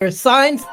There's signs.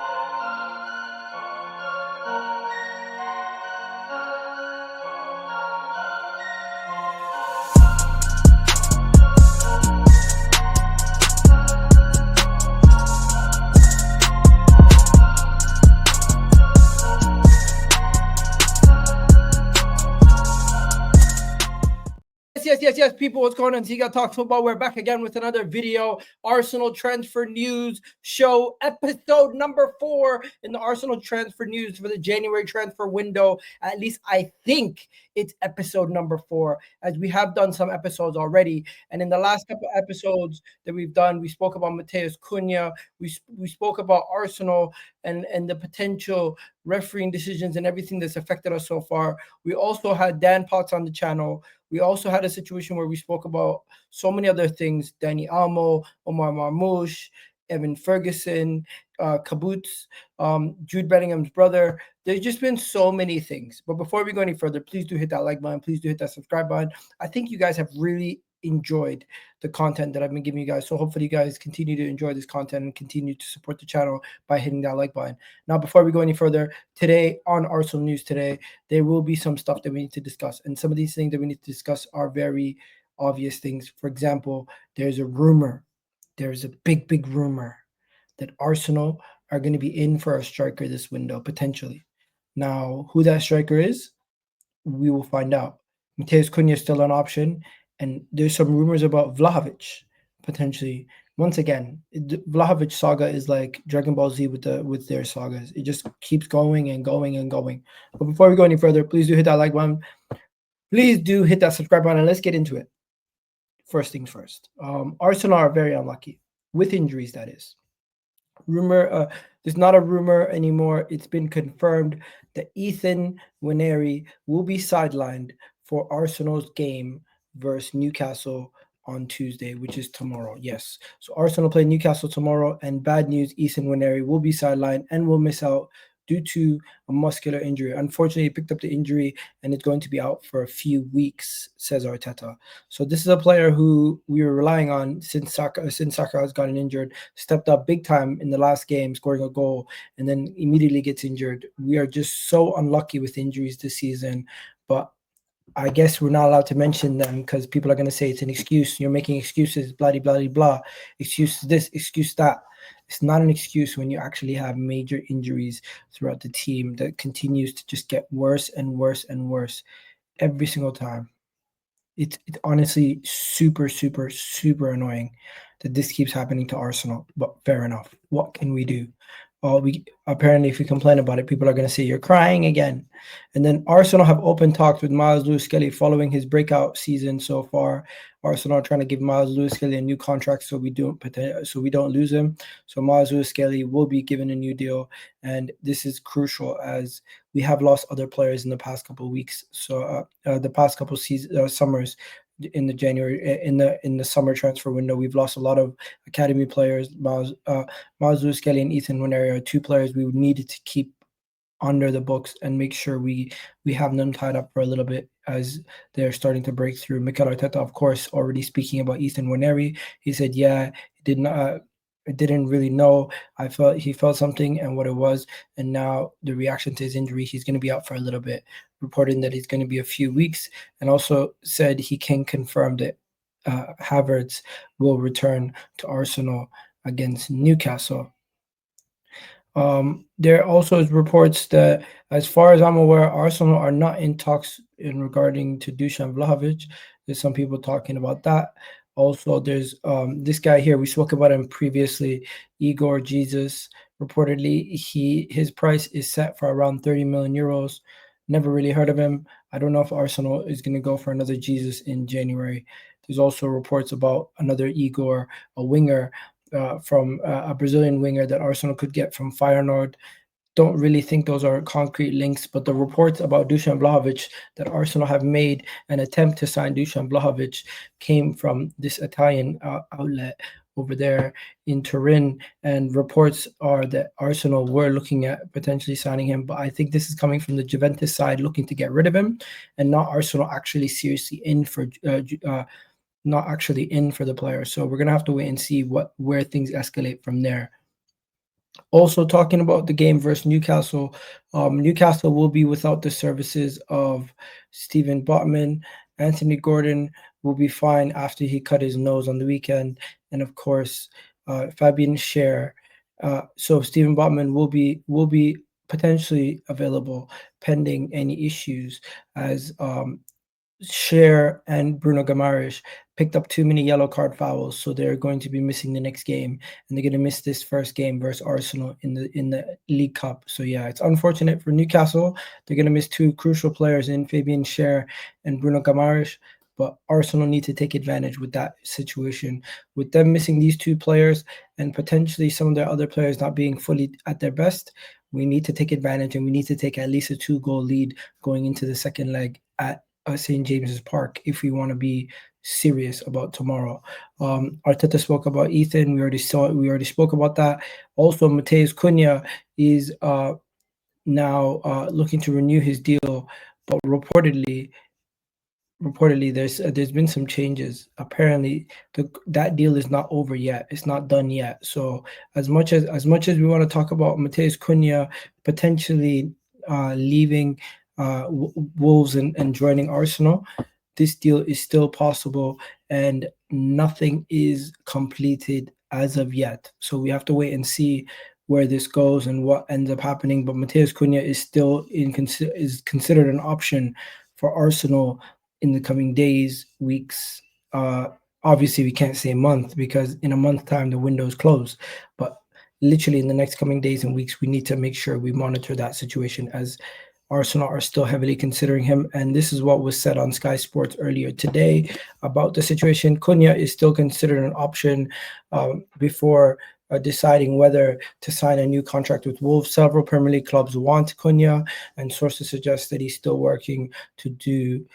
Yes, people, what's going on? Egal Talks Football. We're back again with another video. Arsenal transfer news show, episode number 4 in the Arsenal transfer news for the January transfer window. At least I think it's episode number 4, as we have done some episodes already. And in the last couple episodes that we've done, we spoke about Matheus Cunha. We spoke about Arsenal and the potential refereeing decisions and everything that's affected us so far. We also had Dan Potts on the channel. We also had a situation where we spoke about so many other things: Danny Almo, Omar Marmoush, Evan Ferguson, Kabutz, Jude Bellingham's brother. There's just been so many things. But before we go any further, please do hit that like button. Please do hit that subscribe button. I think you guys have really enjoyed the content that I've been giving you guys. So hopefully you guys continue to enjoy this content and continue to support the channel by hitting that like button. Now, before we go any further, today on Arsenal News Today, there will be some stuff that we need to discuss. And some of these things that we need to discuss are very obvious things. For example, there's a rumor. There's a big rumor that Arsenal are going to be in for a striker this window, potentially. Now, who that striker is, we will find out. Matheus Cunha is still an option, and there's some rumors about Vlahovic potentially. Once again, the Vlahovic saga is like Dragon Ball Z with their sagas. It just keeps going and going and going. But before we go any further, please do hit that like button. Please do hit that subscribe button, and let's get into it. First things first. Arsenal are very unlucky with injuries, that is. Rumor, there's not a rumor anymore. It's been confirmed that NWANERI will be sidelined for Arsenal's game versus Newcastle on Tuesday, which is tomorrow. Yes. So Arsenal play Newcastle tomorrow, and bad news, NWANERI will be sidelined and will miss out due to a muscular injury. Unfortunately, he picked up the injury and it's going to be out for a few weeks, says Arteta. So this is a player who we were relying on since Saka has gotten injured, stepped up big time in the last game, scoring a goal, and then immediately gets injured. We are just so unlucky with injuries this season, but I guess we're not allowed to mention them because people are going to say it's an excuse. You're making excuses, blah, blah, blah, excuse this, excuse that. It's not an excuse when you actually have major injuries throughout the team that continues to just get worse and worse and worse every single time. It's honestly super annoying that this keeps happening to Arsenal, but fair enough. What can we do? Apparently, if we complain about it, people are going to say you're crying again. And then Arsenal have open talks with Miles Lewis-Skelly following his breakout season so far. Arsenal are trying to give Miles Lewis-Skelly a new contract so we don't lose him. So Miles Lewis-Skelly will be given a new deal, and this is crucial as we have lost other players in the past couple of weeks. So the past couple of summers. In the summer transfer window, we've lost a lot of academy players. Miles Lewis-Skelly and NWANERI are two players we needed to keep under the books and make sure we have them tied up for a little bit as they're starting to break through. Mikel Arteta, of course, already speaking about NWANERI. He said, yeah, he didn't really know. He felt something and what it was, and now the reaction to his injury, he's going to be out for a little bit, reporting that he's going to be a few weeks, and also said he can confirm that Havertz will return to Arsenal against Newcastle. There also is reports that, as far as I'm aware, Arsenal are not in talks in regarding to Dusan Vlahovic. There's some people talking about that. Also, there's this guy here. We spoke about him previously, Igor Jesus. Reportedly, his price is set for around 30 million euros. Never really heard of him. I don't know if Arsenal is going to go for another Jesus in January. There's also reports about another Igor, a winger from a Brazilian winger that Arsenal could get from Feyenoord. Don't really think those are concrete links, but the reports about Dusan Vlahovic that Arsenal have made an attempt to sign Dusan Vlahovic came from this Italian outlet over there in Turin, and reports are that Arsenal were looking at potentially signing him, but I think this is coming from the Juventus side looking to get rid of him, and not Arsenal actually seriously in for not actually in for the player. So we're gonna have to wait and see where things escalate from there. Also, talking about the game versus Newcastle, Newcastle will be without the services of Stephen Botman. Anthony Gordon will be fine after he cut his nose on the weekend, and of course, Fabian Scher. So Stephen Botman will be potentially available pending any issues, as Cher and Bruno Guimaraes picked up too many yellow card fouls, so they're going to be missing the next game, and they're going to miss this first game versus Arsenal in the League Cup. So yeah, it's unfortunate for Newcastle. They're going to miss two crucial players in Fabian Cher and Bruno Guimaraes, but Arsenal need to take advantage with that situation. With them missing these two players and potentially some of their other players not being fully at their best, we need to take advantage, and we need to take at least a 2-goal lead going into the second leg at St. James's Park if we want to be serious about tomorrow. Arteta spoke about Ethan. We already saw it. We already spoke about that. Also, Mateus Cunha is now looking to renew his deal, but reportedly there's been some changes. Apparently that deal is not over yet, it's not done yet. So as much as we want to talk about Mateus Cunha potentially leaving Wolves and joining Arsenal, this deal is still possible, and nothing is completed as of yet. So we have to wait and see where this goes and what ends up happening. But Mateus Cunha is still is considered an option for Arsenal in the coming days, weeks. Obviously, we can't say month because in a month time the window's closed. But literally in the next coming days and weeks, we need to make sure we monitor that situation, as Arsenal are still heavily considering him. And this is what was said on Sky Sports earlier today about the situation. Cunha is still considered an option before deciding whether to sign a new contract with Wolves. Several Premier League clubs want Cunha, and sources suggest that he's still working to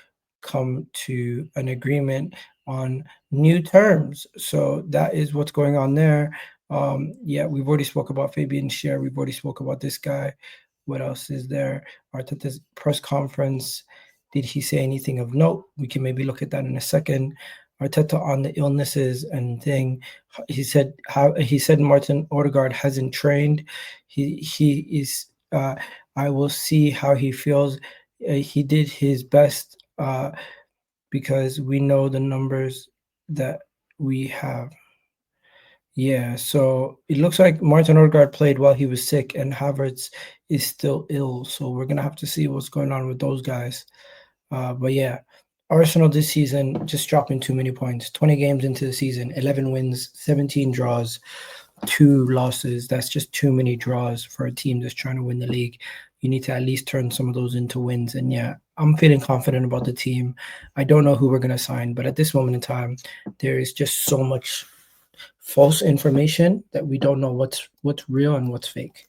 come to an agreement on new terms. So that is what's going on there. Yeah, we've already spoke about Fabian Scher. We've already spoke about this guy. What else is there? Arteta's press conference. Did he say anything of note? We can maybe look at that in a second. Arteta on the illnesses and thing. He said Martin Odegaard hasn't trained. He is. I will see how he feels. He did his best because we know the numbers that we have. Yeah, so it looks like Martin Odegaard played while he was sick, and Havertz is still ill. So we're gonna have to see what's going on with those guys. But yeah, Arsenal this season just dropping too many points. 20 games into the season, 11 wins, 17 draws, 2 losses. That's just too many draws for a team that's trying to win the league. You need to at least turn some of those into wins. And yeah, I'm feeling confident about the team. I don't know who we're gonna sign, but at this moment in time, there is just so much false information that we don't know what's real and what's fake.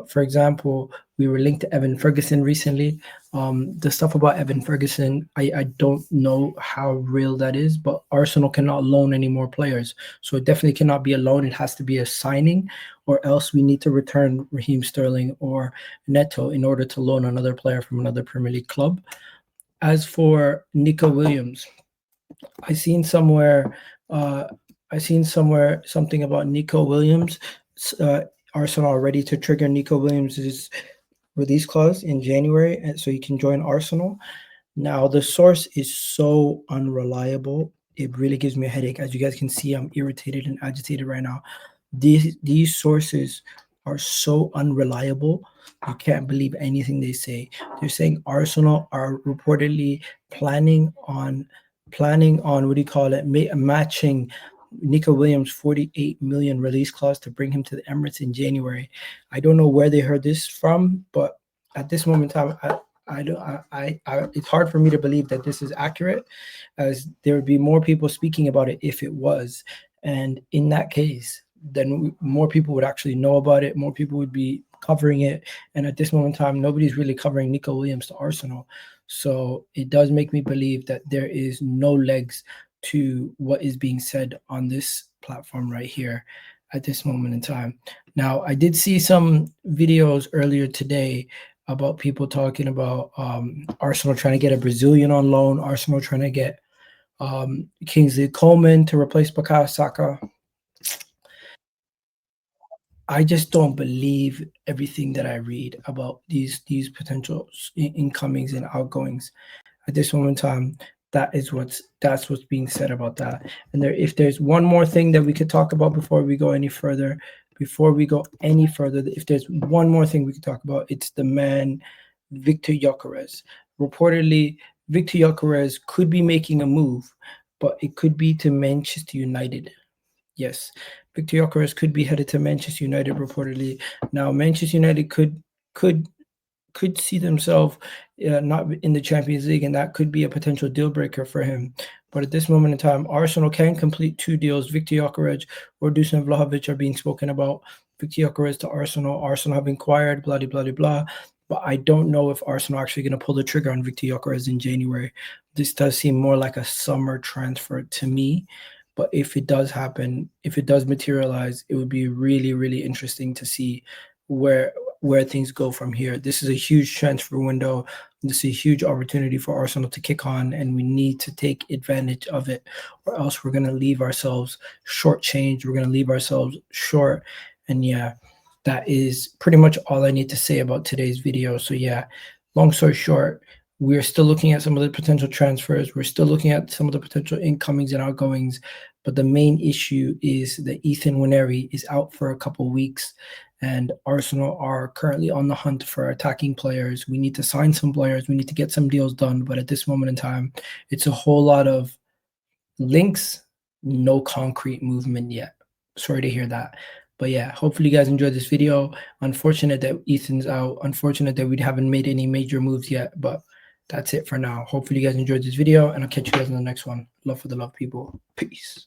For example, we were linked to Evan Ferguson recently. The stuff about Evan Ferguson, I don't know how real that is, but Arsenal cannot loan any more players. So it definitely cannot be a loan. It has to be a signing, or else we need to return Raheem Sterling or Neto in order to loan another player from another Premier League club. As for Nico Williams, I seen somewhere uh, something about Nico Williams. Arsenal are ready to trigger Nico Williams' release clause in January, and so he can join Arsenal. Now the source is so unreliable. It really gives me a headache. As you guys can see, I'm irritated and agitated right now. These sources are so unreliable. You can't believe anything they say. They're saying Arsenal are reportedly planning on what do you call it, matching Nico Williams' 48 million release clause to bring him to the Emirates in January. I don't know where they heard this from, but at this moment in time, it's hard for me to believe that this is accurate, as there would be more people speaking about it if it was. And in that case, then more people would actually know about it. More people would be covering it. And at this moment in time, nobody's really covering Nico Williams to Arsenal. So it does make me believe that there is no legs to what is being said on this platform right here at this moment in time. Now, I did see some videos earlier today about people talking about Arsenal trying to get a Brazilian on loan, Arsenal trying to get Kingsley Coleman to replace Bukayo Saka. I just don't believe everything that I read about these potential incomings and outgoings at this moment in time. That's what's being said about that. And if there's one more thing that we could talk about before we go any further, if there's one more thing we could talk about, it's the man Victor Gyökeres. Reportedly, Victor Gyökeres could be making a move, but it could be to Manchester United. Yes, Victor Gyökeres could be headed to Manchester United reportedly. Now, Manchester United could see themselves not in the Champions League, and that could be a potential deal breaker for him. But at this moment in time, Arsenal can complete 2 deals. Victor Gyökeres or Dusan Vlahovic are being spoken about. Victor Gyökeres to Arsenal. Arsenal have inquired, blah, blah, blah, blah. But I don't know if Arsenal are actually going to pull the trigger on Victor Gyökeres in January. This does seem more like a summer transfer to me. But if it does happen, if it does materialize, it would be really, really interesting to see where things go from here. This is a huge transfer window. This is a huge opportunity for Arsenal to kick on, and we need to take advantage of it, or else we're going to leave ourselves shortchanged. We're going to leave ourselves short. And yeah, that is pretty much all I need to say about today's video. So yeah, long story short, we're still looking at some of the potential transfers. We're still looking at some of the potential incomings and outgoings. But the main issue is that NWANERI is out for a couple of weeks, and Arsenal are currently on the hunt for attacking players. We need to sign some players. We need to get some deals done. But at this moment in time, it's a whole lot of links, no concrete movement yet. Sorry to hear that. But yeah, hopefully you guys enjoyed this video. Unfortunate that Ethan's out. Unfortunate that we haven't made any major moves yet. But that's it for now. Hopefully you guys enjoyed this video, and I'll catch you guys in the next one. Love for the love, people. Peace.